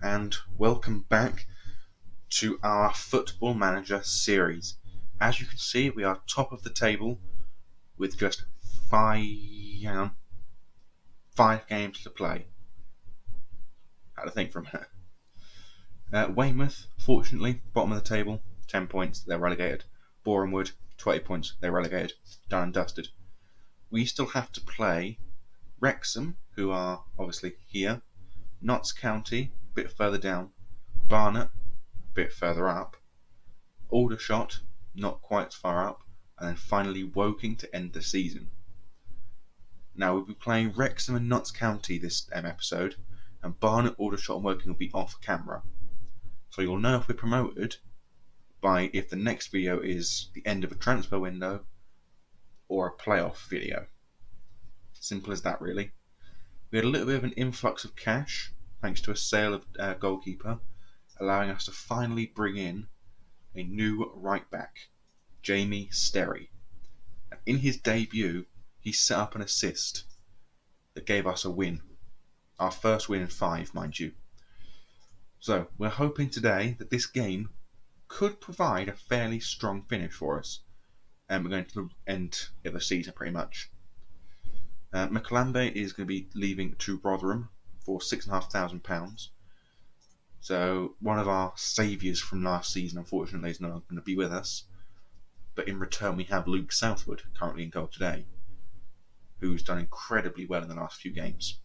And welcome back to our Football Manager series. As you can see, we are top of the table with just five games to play. Had to think for a minute. Weymouth, fortunately, bottom of the table, 10 points, they're relegated. Borehamwood, 20 points, they're relegated. Done and dusted. We still have to play Wrexham, who are obviously here, Notts County, a bit further down, Barnet, a bit further up, Aldershot, not quite as far up, and then finally Woking to end the season. Now we'll be playing Wrexham and Notts County this episode, and Barnet, Aldershot and Woking will be off camera. So you'll know if we're promoted by if the next video is the end of a transfer window or a playoff video. Simple as that, really. We had a little bit of an influx of cash thanks to a sale of goalkeeper, allowing us to finally bring in a new right back, Jamie Sterry. In his debut, he set up an assist that gave us a win. Our first win in 5, mind you. So, we're hoping today that this game could provide a fairly strong finish for us. And we're going to end of the season pretty much. McLambe is going to be leaving to Rotherham for £6,500. So, one of our saviours from last season, unfortunately, is not going to be with us. But in return, we have Luke Southwood, currently in goal today, who's done incredibly well in the last few games.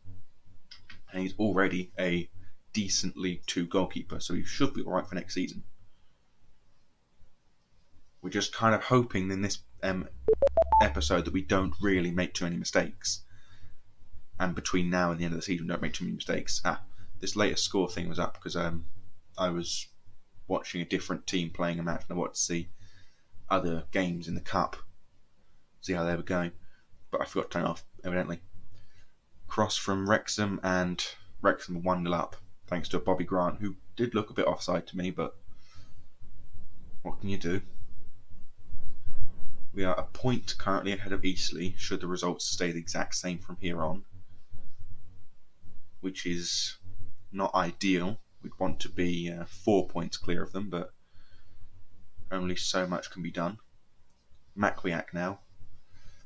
And he's already a decent League 2 goalkeeper, so he should be alright for next season. We're just kind of hoping in this episode that we don't really make too many mistakes. And between now and the end of the season, we don't make too many mistakes. This latest score thing was up because I was watching a different team playing a match and I wanted to see other games in the cup, see how they were going, but I forgot to turn it off, evidently. Cross from Wrexham, and Wrexham 1-0 up, thanks to a Bobby Grant, who did look a bit offside to me, but what can you do? We are a point currently ahead of Eastleigh, should the results stay the exact same from here on, which is not ideal. We'd want to be 4 points clear of them, but only so much can be done. Macwiak now.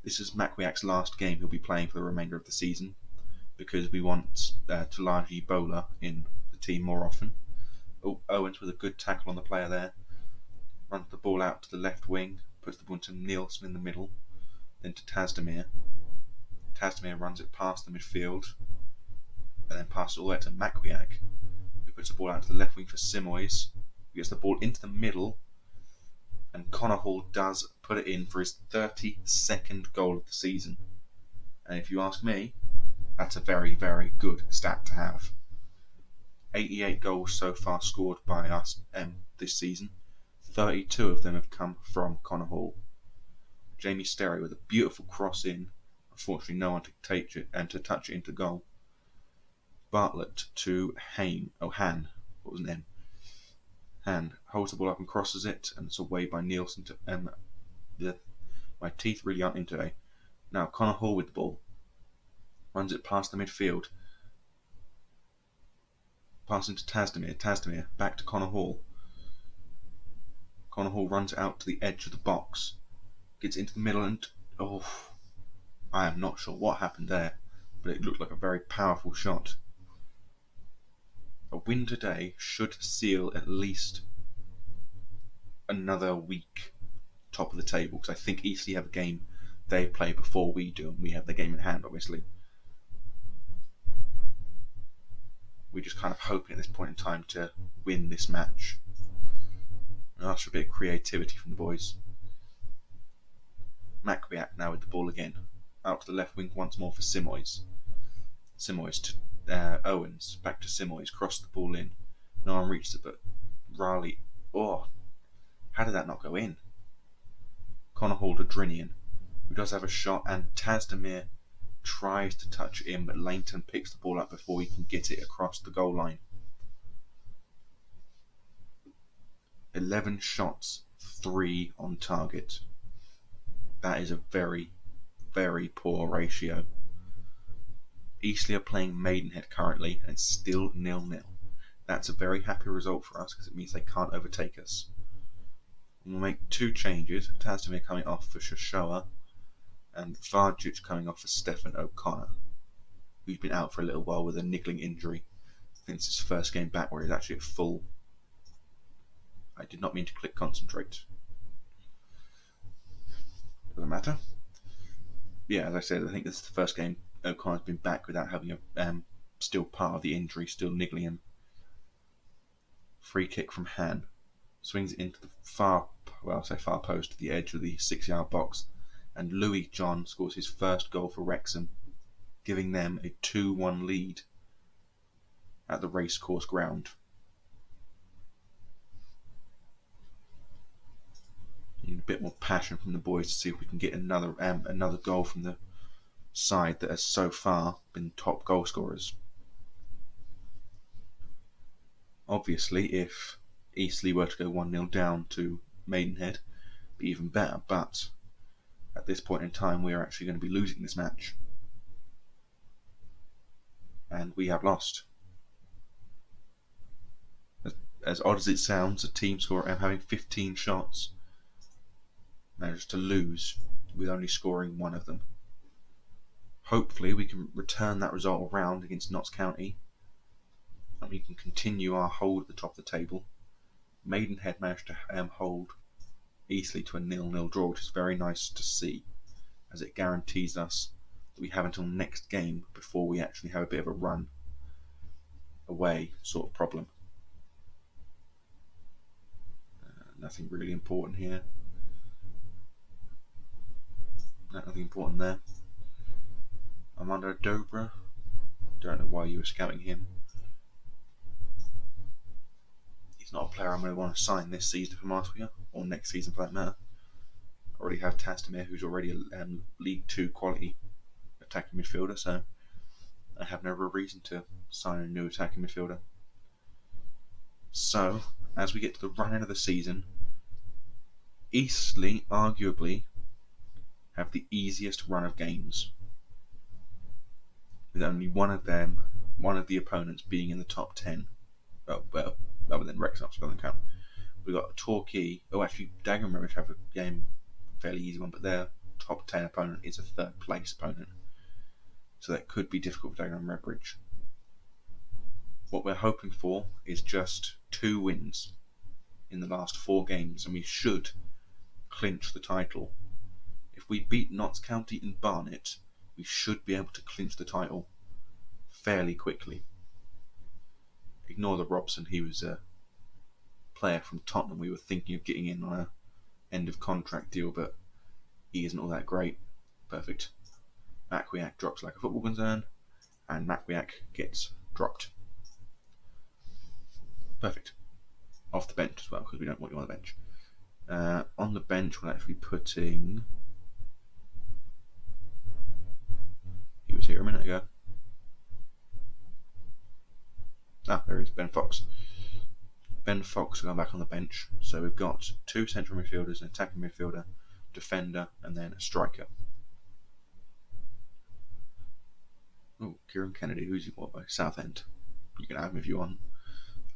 This is Macwiak's last game he'll be playing for the remainder of the season, because we want Talaji Bowler in the team more often. Owens with a good tackle on the player there. Runs the ball out to the left wing, puts the ball to Nielsen in the middle, then to Tasdemir. Tasdemir runs it past the midfield, and then passes it all the way to Macwiak, who puts the ball out to the left wing for Simois, who gets the ball into the middle, and Connor Hall does put it in for his 32nd goal of the season. And if you ask me, that's a very, very good stat to have. 88 goals so far scored by us this season. 32 of them have come from Connor Hall. Jamie Sterry with a beautiful cross in. Unfortunately, no one to take it and to touch it into goal. Bartlett to Han. What was his name? Han holds the ball up and crosses it, and it's away by Nielsen to my teeth really aren't in today. Now Connor Hall with the ball. Runs it past the midfield. Passing to Tasdemir. Tasdemir back to Connor Hall. Connor Hall runs it out to the edge of the box. Gets into the middle and I am not sure what happened there, but it looked like a very powerful shot. A win today should seal at least another week top of the table, because I think Eastleigh have a game they play before we do, and we have the game in hand, obviously. We're just kind of hoping at this point in time to win this match. And ask for a bit of creativity from the boys. Macwiak now with the ball again. Out to the left wing once more for Simois. Simois to Owens. Back to Simois. Cross the ball in. No one reaches it, but Riley. How did that not go in? Connor Hall to Drinian, who does have a shot, and Tasdemir tries to touch it in, but Langton picks the ball up before he can get it across the goal line. 11 shots, 3 on target. That is a very, very poor ratio. Eastleigh are playing Maidenhead currently, and it's still 0-0. That's a very happy result for us because it means they can't overtake us. We'll make 2 changes, Tasmir coming off for Shoshoa and Vargic coming off for Stefan O'Connor, who's been out for a little while with a niggling injury. I think it's his first game back where he's actually at full. I did not mean to click concentrate. Doesn't matter. Yeah, as I said, I think this is the first game O'Connor's been back without having a still part of the injury, still niggling him. Free kick from Han. Swings it into the far post to the edge of the 6-yard box, and Louis John scores his first goal for Wrexham, giving them a 2-1 lead at the racecourse ground. Need a bit more passion from the boys to see if we can get another goal from the side that has so far been top goal scorers. Obviously, if Eastleigh were to go 1-0 down to Maidenhead, it'd be even better, but at this point in time we are actually going to be losing this match, and we have lost. As odd as it sounds, a team score having 15 shots managed to lose with only scoring 1 of them. Hopefully we can return that result around against Notts County and we can continue our hold at the top of the table. Maidenhead managed to hold Eastleigh to a 0-0 draw, which is very nice to see, as it guarantees us that we have until next game before we actually have a bit of a run away sort of problem. Nothing really important here. Nothing important there. Armando Dobra. Don't know why you were scouting him. He's not a player I'm going to want to sign this season for Marsfield, or next season for that matter. I already have Tastamir, who's already a League 2 quality attacking midfielder, so I have no real reason to sign a new attacking midfielder. So, as we get to the run end of the season, Eastleigh arguably have the easiest run of games, with only one of the opponents being in the top 10. Well, other than Wrexham, so doesn't count. We've got Torquay. Actually, Dagenham Rubbish have a game, fairly easy one, but their top 10 opponent is a 3rd place opponent, so that could be difficult for Dagenham Redbridge. What we're hoping for is just 2 wins in the last 4 games, and we should clinch the title. If we beat Notts County and Barnet, we should be able to clinch the title fairly quickly. Ignore the Robson, he was a player from Tottenham we were thinking of getting in on a end of contract deal, but he isn't all that great. Perfect. Macwiak drops like a football concern, and Macwiak gets dropped. Perfect. Off the bench as well, because we don't want you on the bench. On the bench, we're actually putting... He was here a minute ago. There is Ben Fox. Ben Fox going back on the bench. So we've got 2 central midfielders, an attacking midfielder, defender, and then a striker. Oh, Kieran Kennedy, who's he bought by? Southend. You can have him if you want.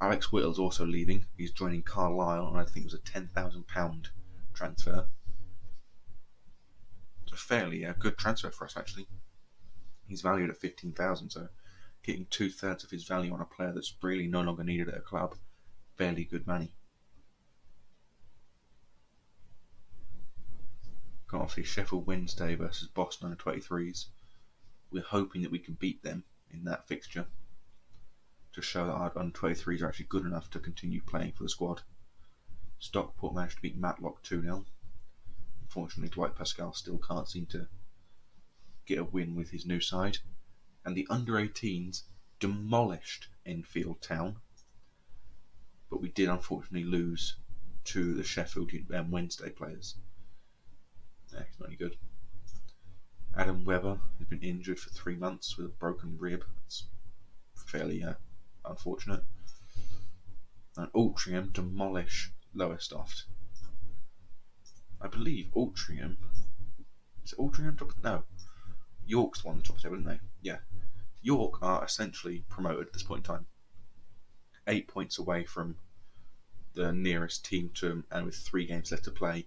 Alex Whittle's also leaving. He's joining Carlisle, and I think it was a £10,000 transfer. It's a fairly good transfer for us, actually. He's valued at 15,000, so getting 2/3 of his value on a player that's really no longer needed at a club, fairly good money. Got obviously Sheffield Wednesday versus Boston under 23s. We're hoping that we can beat them in that fixture to show that our under 23s are actually good enough to continue playing for the squad. Stockport managed to beat Matlock 2-0. Unfortunately, Dwight Pascal still can't seem to get a win with his new side. And the under-18s demolished Enfield Town, but we did unfortunately lose to the Sheffield Wednesday players. It's not any good. Adam Webber has been injured for 3 months with a broken rib. It's fairly unfortunate. And Altrincham demolish Lowestoft. I believe Altrincham... Is it Altrincham top? No. York's won the top of the table, didn't they? Yeah. York are essentially promoted at this point in time. 8 points away from the nearest team to them, and with 3 games left to play,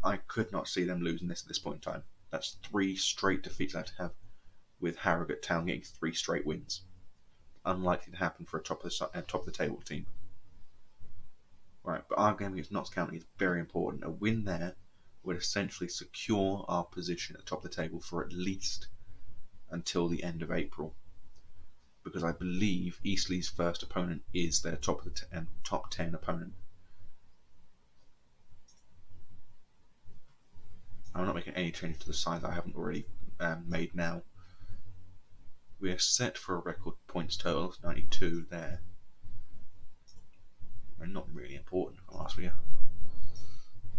I could not see them losing this at this point in time. That's 3 straight defeats I have to have, with Harrogate Town getting 3 straight wins. Unlikely to happen for a top of the table team. Right, but our game against Notts County is very important. A win there would essentially secure our position at the top of the table for at least until the end of April, because I believe Eastleigh's first opponent is their top 10 opponent. I'm not making any changes to the side that I haven't already made now. We are set for a record points total of 92 there. And not really important for last week.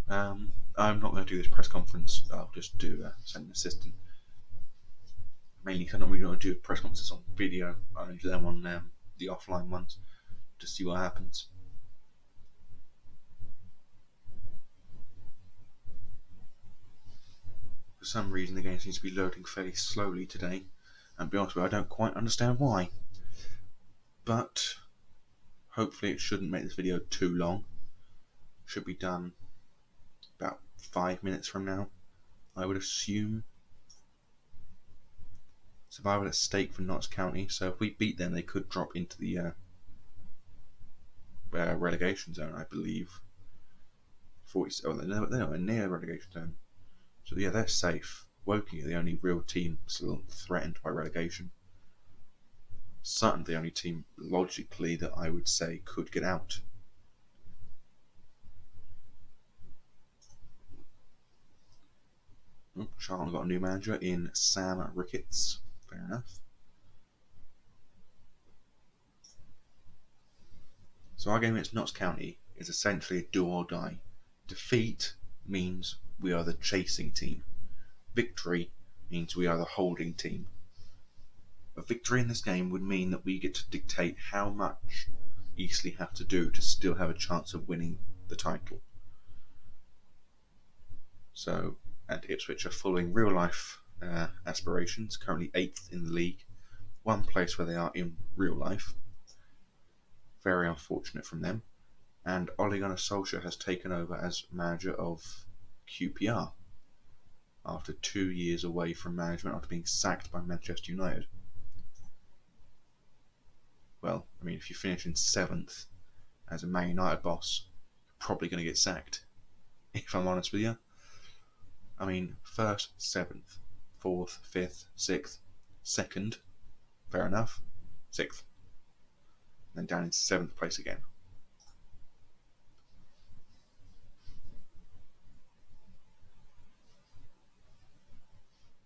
I'm not going to do this press conference. I'll just send an assistant. Mainly because I'm not really going to do press conferences on video. I only do them on the offline ones to see what happens. For some reason the game seems to be loading fairly slowly today, and to be honest with you, I don't quite understand why. But hopefully it shouldn't make this video too long. Should be done about 5 minutes from now, I would assume. Survival at stake for Notts County, so if we beat them they could drop into the relegation zone, I believe. They're nowhere near relegation zone. So yeah, they're safe. Woking are the only real team still threatened by relegation. Sutton the only team logically that I would say could get out. Charlton got a new manager in Sam Ricketts. Fair enough. So our game against Notts County is essentially a do or die. Defeat means we are the chasing team. Victory means we are the holding team. A victory in this game would mean that we get to dictate how much Eastleigh have to do to still have a chance of winning the title. So, and Ipswich are following real life aspirations, currently 8th in the league, one place where they are in real life. Very unfortunate from them. And Ole Gunnar Solskjaer has taken over as manager of QPR after 2 years away from management after being sacked by Manchester United. Well, I mean, if you finish in 7th as a Man United boss, you're probably going to get sacked, if I'm honest with you. I mean, 1st, 7th, 4th, 5th, 6th, 2nd, fair enough, 6th, then down in 7th place again.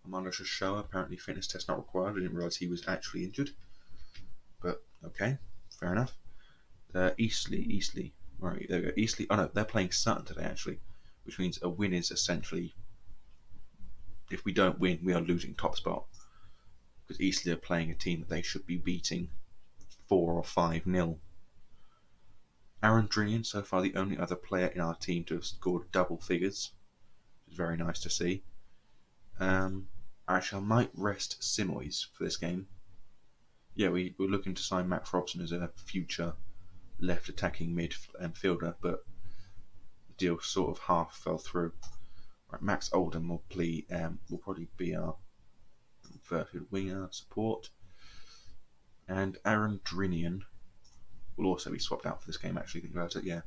Amanda Show, apparently fitness test not required. I didn't realise he was actually injured. But, okay, fair enough. Eastleigh, right, there we go. Eastleigh, oh no, they're playing Sutton today actually, which means a win is essentially, if we don't win, we are losing top spot. Because Eastleigh are playing a team that they should be beating 4 or 5-0. Aaron Drinian, so far the only other player in our team to have scored double figures, which is very nice to see. Actually, I might rest Simois for this game. Yeah, we're looking to sign Max Robson as a future left attacking midfielder, but the deal sort of half fell through. Right, Max Oldham will probably be our inverted winger support, and Aaron Drinian will also be swapped out for this game. Actually, think about it, yeah,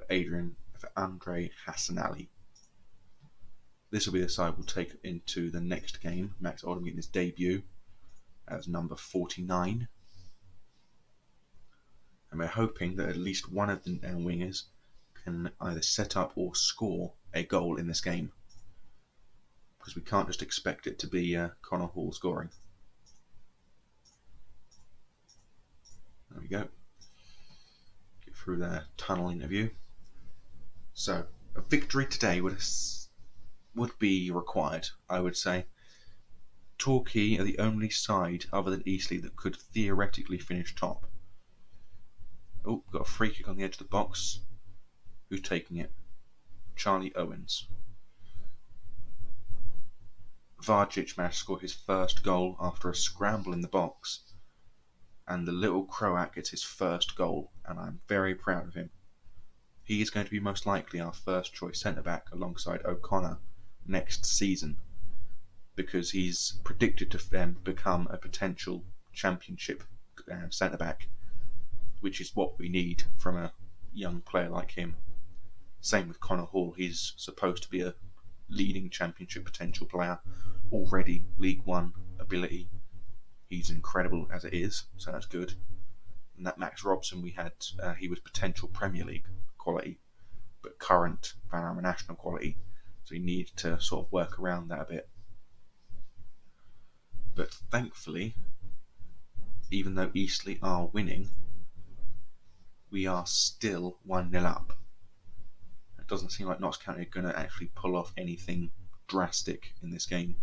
for Andre Hassanali. This will be the side we'll take into the next game. Max Oldham getting his debut as number 49. And we're hoping that at least one of the wingers can either set up or score a goal in this game. Because we can't just expect it to be Connor Hall scoring. There we go. Get through the tunnel interview. So, a victory today would be required, I would say. Torquay are the only side other than Eastleigh that could theoretically finish top. Oh, got a free kick on the edge of the box. Who's taking it? Charlie Owens. Vargic managed to score his first goal after a scramble in the box and the little Croat gets his first goal, and I'm very proud of him. He is going to be most likely our first choice centre-back alongside O'Connor next season, because he's predicted to become a potential championship centre-back, which is what we need from a young player like him. Same with Connor Hall, he's supposed to be a leading championship potential player, already League One ability. He's incredible as it is, so that's good. And that Max Robson we had, he was potential Premier League quality, but current Panorama National quality, so we need to sort of work around that a bit. But thankfully, even though Eastleigh are winning, we are still 1-0 up. It doesn't seem like Notts County are going to actually pull off anything drastic in this game.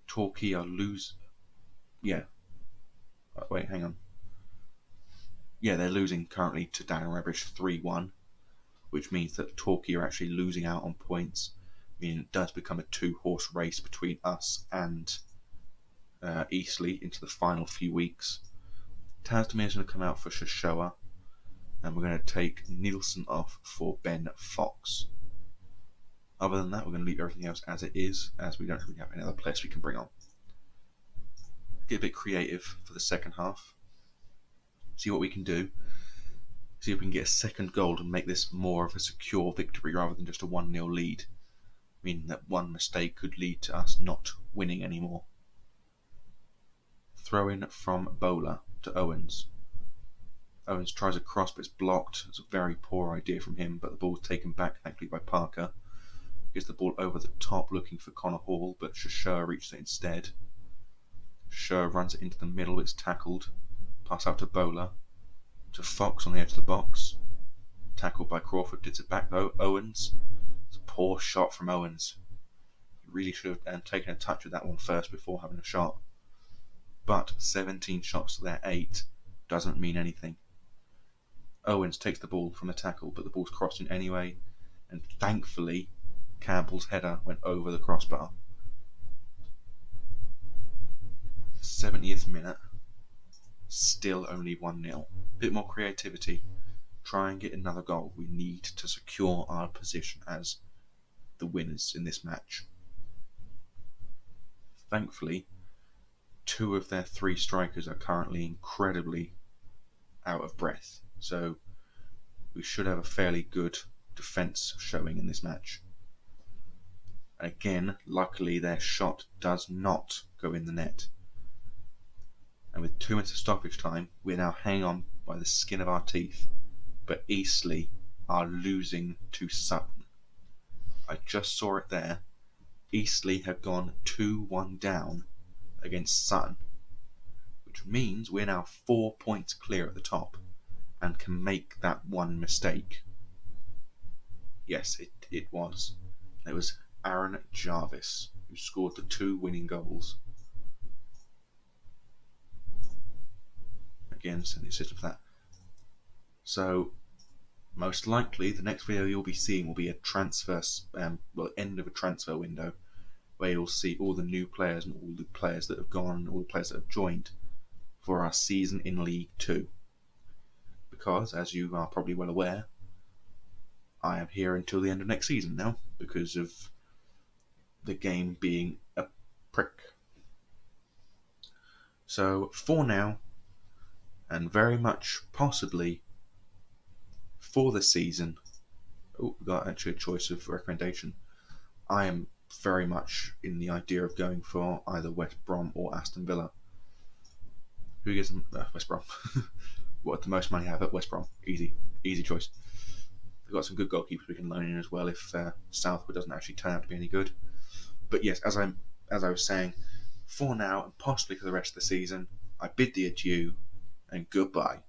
Torquay are wait, hang on. Yeah, they're losing currently to Dan Rebish 3-1, which means that Torquay are actually losing out on points, meaning it does become a two-horse race between us and Eastleigh into the final few weeks. Tasmania is going to come out for Shoshone, and we're going to take Nielsen off for Ben Fox. Other than that, we're going to leave everything else as it is, as we don't really have any other players we can bring on. Get a bit creative for the second half. See what we can do. See if we can get a second goal and make this more of a secure victory rather than just a 1-0 lead, meaning that one mistake could lead to us not winning anymore. Throw in from Bowler to Owens. Owens tries a cross but it's blocked. It's a very poor idea from him, but the ball's taken back thankfully by Parker. Gets the ball over the top looking for Connor Hall, but Shoshone reaches it instead. Shoshone runs it into the middle, it's tackled. Pass out to Bowler. To Fox on the edge of the box. Tackled by Crawford, gets it back though. Owens. It's a poor shot from Owens. He really should have taken a touch of that one first before having a shot. But 17 shots to their 8 doesn't mean anything. Owens takes the ball from the tackle, but the ball's crossed in anyway, and thankfully Campbell's header went over the crossbar. 70th minute, still only 1-0. Bit more creativity, try and get another goal. We need to secure our position as the winners in this match. Thankfully, 2 of their 3 strikers are currently incredibly out of breath, so we should have a fairly good defence showing in this match. Again, luckily their shot does not go in the net. And with 2 minutes of stoppage time, we're now hanging on by the skin of our teeth, but Eastleigh are losing to Sutton. I just saw it there. Eastleigh have gone 2-1 down against Sutton, which means we're now 4 points clear at the top and can make that one mistake. Yes, it was. It was Aaron Jarvis who scored the 2 winning goals. Again, send the assist for that. So, most likely, the next video you'll be seeing will be a end of a transfer window, where you'll see all the new players and all the players that have gone and all the players that have joined for our season in League 2. Because, as you are probably well aware, I am here until the end of next season now, because of the game being a prick. So, for now, and very much possibly for the season, we've got actually a choice of recommendation. I am very much in the idea of going for either West Brom or Aston Villa. Who gets West Brom? What the most money have at West Brom? Easy choice. We've got some good goalkeepers we can loan in as well if Southwood doesn't actually turn out to be any good. But yes, as I was saying, for now and possibly for the rest of the season, I bid thee adieu and goodbye.